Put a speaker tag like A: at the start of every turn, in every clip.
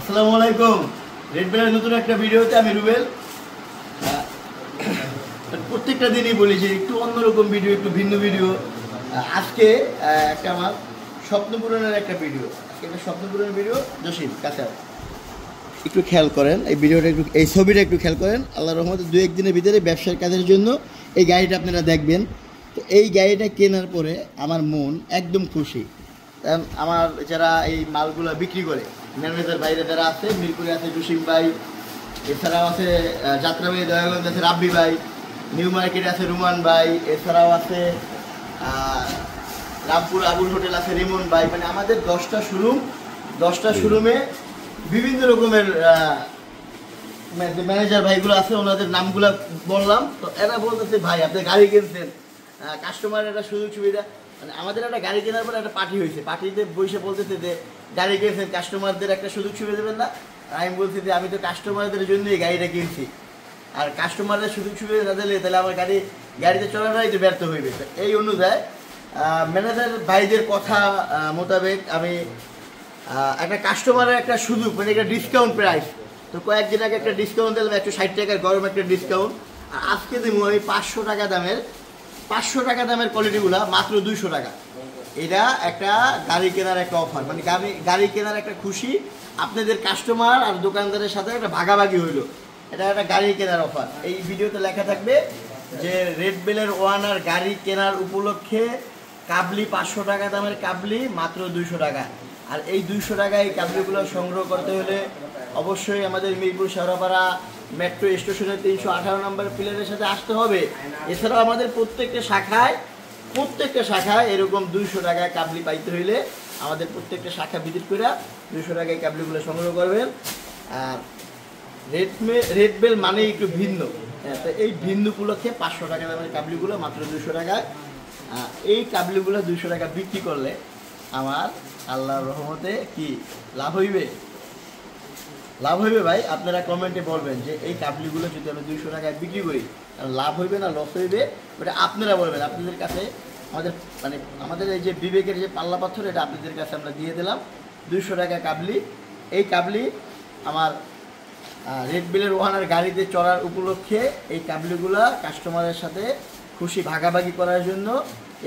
A: আসসালামু আলাইকুম। রেড বেলের নতুন একটা ভিডিওতে আমি রুবেল। প্রত্যেকটা দিনই বলি যে একটু অন্যরকম ভিডিও, একটু ভিন্ন ভিডিও। আজকে একটা আমার স্বপ্ন পূরণের একটা ভিডিও, একটা স্বপ্ন পূরণের ভিডিও। জসিম কাছে একটু খেয়াল করেন এই ভিডিওটা, একটু এই ছবিটা একটু খেয়াল করেন। আল্লাহর রহমতে 2-1 দিনের ভিতরে ব্যবসার কাজের জন্য এই গাড়িটা আপনারা দেখবেন। তো এই গাড়িটা কেনার পরে আমার মন একদম খুশি। কারণ আমার যারা এই মালগুলো বিক্রি করে, ম্যানেজার বাইরে যারা আছে, মিরপুরে আছে জসিম ভাই, এছাড়াও আছে যাত্রাবাড়ি দয়াগঞ্জ আছে রাব্বি ভাই, নিউ মার্কেটে আছে রুমান ভাই, এছাড়াও আছে রামপুর আবুল হোটেল আছে রিমন ভাই। মানে আমাদের 10টা শোরুমে বিভিন্ন রকমের ম্যানেজার ভাইগুলো আছে, ওনাদের নামগুলো বললাম। তো এরা বলতেছে ভাই আপনি গাড়ি কিনছেন, কাস্টমারের একটা সুযোগ সুবিধা। মানে আমাদের একটা গাড়ি কেনার পরে একটা পার্টি হয়েছে, পার্টিতে বসে বলতেছে যে গাড়ি কিনছেন, কাস্টমারদের একটা সুযোগ সুবিধা দেবেন না। আমি বলছি যে আমি তো কাস্টমারদের জন্যই গাড়িটা কিনছি, আর কাস্টমারদের সুযোগ সুবিধা না দিলে তাহলে আমার গাড়িতে চলাটাই তো ব্যর্থ হইবে। এই অনুযায়ী ম্যানেজার ভাইদের কথা মোতাবেক আমি একটা কাস্টমারের একটা সুযোগ, মানে একটা ডিসকাউন্ট প্রাইস। তো কয়েকদিন আগে একটা ডিসকাউন্ট দিলাম, 160 টাকার গরম একটা ডিসকাউন্ট। আর আজকে দেবো আমি 500 টাকা দামের কোয়ালিটিগুলো মাত্র 200 টাকা। এটা একটা গাড়ি কেনার একটা অফার, মানে গাড়ি কেনার একটা খুশি। আপনাদের কাস্টমার আর দোকানদারের সাথে একটা ভাগাভাগি হইলো, এটা একটা গাড়ি কেনার অফার। এই ভিডিওতে লেখা থাকবে যে রেড বেলের ওয়ানার গাড়ি কেনার উপলক্ষে কাবলি 500 টাকা দামের কাবলি মাত্র 200 টাকা। আর এই 200 টাকায় এই কাবলিগুলো সংগ্রহ করতে হলে অবশ্যই আমাদের মিরপুর শেওড়াপাড়া মেট্রো স্টেশনের 318 নম্বর পিলারের সাথে আসতে হবে। এছাড়াও আমাদের প্রত্যেকটা শাখায় এরকম 200 টাকায় কাবলি পাইতে হইলে আমাদের প্রত্যেকটা শাখা ভিজিট করে 200 টাকায় কাবলিগুলো সংগ্রহ করবেন। আর রেড বেল মানে একটু ভিন্ন, তো এই ভিন্ন উপলক্ষে 500 টাকা দামের কাবলিগুলো মাত্র 200 টাকায়। এই কাবলিগুলো 200 টাকা বিক্রি করলে আমার আল্লাহর রহমতে কি লাভ হইবে ভাই? আপনারা কমেন্টে বলবেন যে এই কাবলিগুলো যদি আমি 200 টাকায় বিক্রি করি লাভ হইবে না লস হইবে, ওটা আপনারা বলবেন। আপনাদের কাছে আমাদের এই যে বিবেকের যে পাল্লা পাথর, এটা আপনাদের কাছে আমরা দিয়ে দিলাম। 200 টাকা কাবলি। এই কাবলি আমার রেড বেলের ওয়ানার গাড়িতে চড়ার উপলক্ষে এই কাবলিগুলা কাস্টমারের সাথে খুশি ভাগাভাগি করার জন্য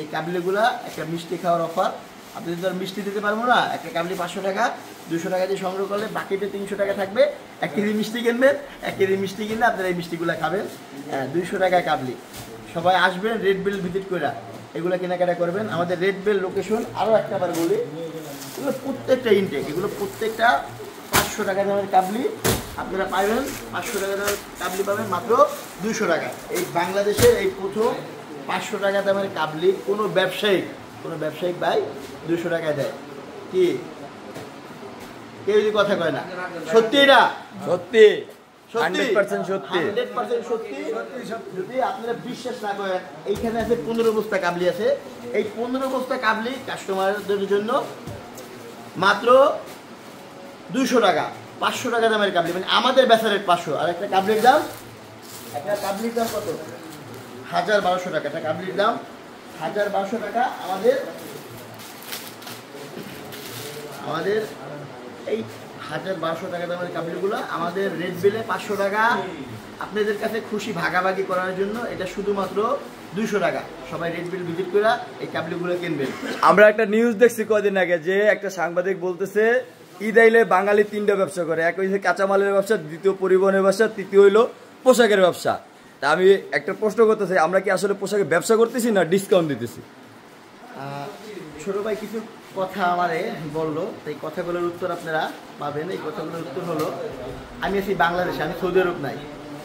A: এই কাবলিগুলা একটা মিষ্টি খাওয়ার অফার। আপনি যদি আর মিষ্টি দিতে পারবো না, একটা কাবলি 500 টাকা, 200 টাকা দিয়ে সংগ্রহ করলে বাকিতে 300 টাকা থাকবে। 1 কেজি মিষ্টি কিনবেন, 1 কেজি মিষ্টি কিনলে আপনারা এই মিষ্টিগুলো খাবেন। 200 টাকা কাবলি। সবাই আসবেন, রেড বেল ভিজিট করে এগুলো কেনাকাটা করবেন। আমাদের রেড বেল লোকেশন আরও একটাবার বলি, এগুলো প্রত্যেকটা ইনটেক, এগুলো প্রত্যেকটা 500 টাকা দামের কাবলি আপনারা পাবেন। 500 টাকা দামের কাবলি পাবেন মাত্র 200 টাকা। এই বাংলাদেশের এই প্রথম 500 টাকা দামের কাবলি কোনো ব্যবসায়িক ভাই 200 টাকায় দেয়। কি কেউ যদি কথা কয় না? সত্যি, এটা সত্যি 100% সত্যি। যদি আপনারা বিশ্বাস না করেন, এইখানে আছে 15 বস্তা কাবলি আছে। এই 15 বস্তা কাবলি কাস্টমারদের জন্য মাত্র 200 টাকা। 500 টাকা দামের কাবলি, মানে আমাদের বেচা রেট 500। আর একটা কাবলির দাম কত? 1200 টাকা। একটা কাবলির দাম 1200 টাকা। আমাদের এই 1200 টাকা দামের কাবলিগুলো আমাদের রেড বেলে 500 টাকা আপনাদের কাছে খুশি ভাগাভাগি করার জন্য। এটা শুধুমাত্র 200 টাকা। সবাই রেড বেল ভিজিট করে এই কাবলিগুলো কিনবেন।
B: আমরা একটা নিউজ দেখছি কদিন আগে, যে একটা সাংবাদিক বলতেছে ঈদ আইলে বাঙালি 3টা ব্যবসা করে। এক হইছে কাঁচামালের ব্যবসা, দ্বিতীয় পরিবহনের ব্যবসা, তৃতীয় হইলো পোশাকের ব্যবসা। তা আমি একটা প্রশ্ন করতেছি, আমরা কি আসলে পোশাকের ব্যবসা করতেছি না ডিসকাউন্ট দিতেছি?
A: ছোট ভাই কিছু কথা আমারে বললো, এই কথাগুলোর উত্তর আপনারা পাবেন। এই কথাগুলোর উত্তর হলো, আমি আছি বাংলাদেশে, আমি সৌদি আরব নাই।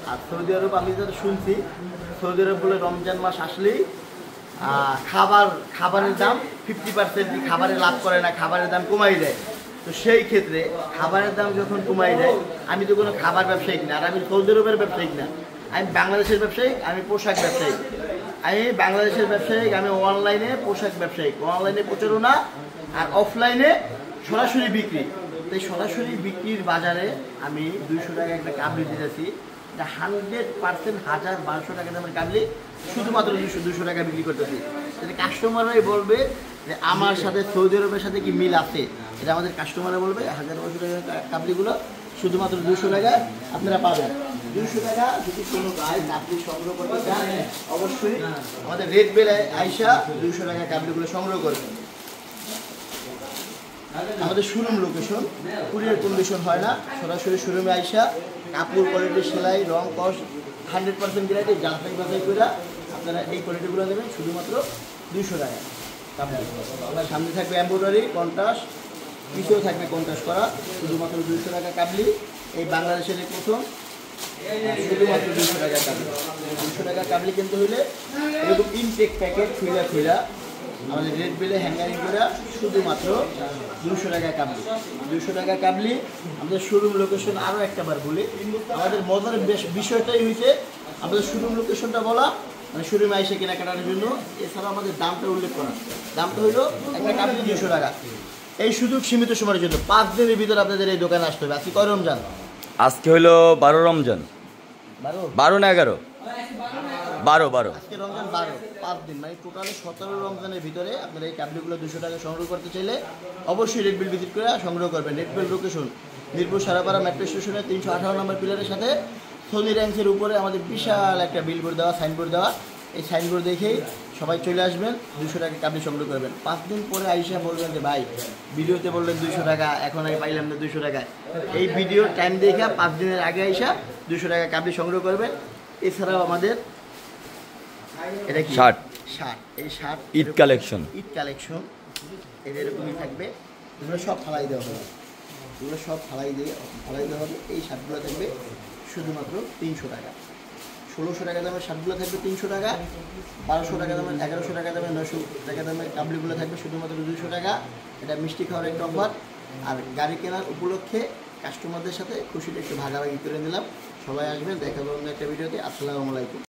A: আর সৌদি আরব আমি যেটা শুনছি, সৌদি আরব বলে রমজান মাস আসলেই খাবারের দাম 50% খাবারে লাভ করে না, খাবারের দাম কমাই দেয়। তো সেই ক্ষেত্রে খাবারের দাম যখন কমাই দেয়, আমি তো কোনো খাবার ব্যবসায়িক না, আর আমি সৌদি আরবের ব্যবসায়িক না, আমি বাংলাদেশের ব্যবসায়িক, আমি পোশাক ব্যবসায়িক। আমি বাংলাদেশের ব্যবসায়িক, আমি অনলাইনে পোশাক ব্যবসায়িক। অনলাইনে প্রচারণা আর অফলাইনে সরাসরি বিক্রি। তাই সরাসরি বিক্রির বাজারে আমি 200 টাকা একটা কাবলি দিতেছি। 100% 1200 টাকা দামের কাবলি শুধুমাত্র 200 টাকা বিক্রি করতেছি। কাস্টমাররাই বলবে যে আমার সাথে সৌদি আরবের সাথে কি মিল আছে। এটা আমাদের কাস্টমাররা বলবে 1000-1200 টাকা কাবলিগুলো শুধুমাত্র 200 টাকায় আপনারা পাবেন। 200 টাকা যদি কোনো গায়ে কাবলি সংগ্রহ করতে চান অবশ্যই আমাদের রেড বেলে আইসা 200 টাকা কাবলিগুলো সংগ্রহ করবেন। আমাদের শোরুম লোকেশন, কুরিয়ার কন্ডিশন হয় না, সরাসরি শোরুমে আইসা কাপড় কোয়ালিটি, সেলাই, রং, কস 100% গ্যারান্টি যাচাই বাছাই করে আপনারা এই কোয়ালিটিগুলো নেবেন শুধুমাত্র 200 টাকা কাপড়। আপনার সামনে থাকবে এমব্রয়ডারি, কন্ট্রাস্ট, পিছেও থাকবে কন্ট্রাস্ট করা, শুধুমাত্র 200 টাকা কাবলি। এই বাংলাদেশের প্রথম শুধুমাত্র 200 টাকা কাবলি। 200 টাকা কাবলি কিনতে হইলে এরকম ইনটেক প্যাকেট খুলা আমাদের রেড বেলে হ্যাঙ্গারিং করে শুধুমাত্র 200 টাকা কাবলি। 200 টাকা কাবলি। আমাদের শোরুম লোকেশন আরও একটাবার বলি, আমাদের মজার বিষয়টাই হয়েছে আমাদের শোরুম লোকেশনটা বলা, মানে শোরুমে এসে কেনাকাটার জন্য। এছাড়াও আমাদের দামটা উল্লেখ করা, দামটা হইলো একটা কাবলি 200 টাকা। এই সুযোগ সীমিত সময়ের জন্য 5 দিনের ভিতরে আপনাদের এই দোকানে আসতে হবে। আজকে কয় রমজান?
B: আজকে হইলো 12 রমজান, 12 না 11? 12
A: আজকে রমজান 12, 5 দিন, মানে টোটালি 17 রমজানের ভিতরে আপনারা এই কাবলিগুলো 200 টাকা সংগ্রহ করতে চাইলে অবশ্যই রেড বিল ভিজিট করে সংগ্রহ করবেন। রেড বিল লোকেশন মিরপুর সারাপাড়া মেট্রো স্টেশনের 318 নম্বর পিলারের সাথে সোনি র্যাঙ্কসের উপরে আমাদের বিশাল একটা বিলবোর্ড দেওয়া, সাইনবোর্ড দেওয়া। এই সাইনবোর্ড দেখেই সবাই চলে আসবেন, 200 টাকা কাবলি সংগ্রহ করবেন। 5 দিন পরে আইসা বলবেন যে ভাই ভিডিওতে বললেন 200 টাকা, এখন আগে পাইলাম না 200 টাকায়। এই ভিডিওর টাইম দেখে 5 দিনের আগে আইসা 200 টাকা কাবলি সংগ্রহ করবেন। এছাড়াও আমাদের এটা কি
B: শার্ট,
A: এই শার্ট
B: ঈদ কালেকশন
A: এদের এরকমই থাকবে। এগুলো সব ফালাই দেওয়া হবে, এই শার্টগুলো থাকবে শুধুমাত্র 300 টাকা। 1600 টাকা দামের শার্টগুলো থাকবে 300 টাকা, 1200 টাকা দামের, 1100 টাকা দামের, 900 টাকা দামের কাবলিগুলো থাকবে শুধুমাত্র 200 টাকা। এটা মিষ্টি খাওয়ার একটা অফার। আর গাড়ি কেনার উপলক্ষে কাস্টমারদের সাথে খুশিটা একটু ভাগাভাগি করে নিলাম। সবাই আসবেন, দেখা হবে অন্য একটা ভিডিওতে। আসসালামু আলাইকুম।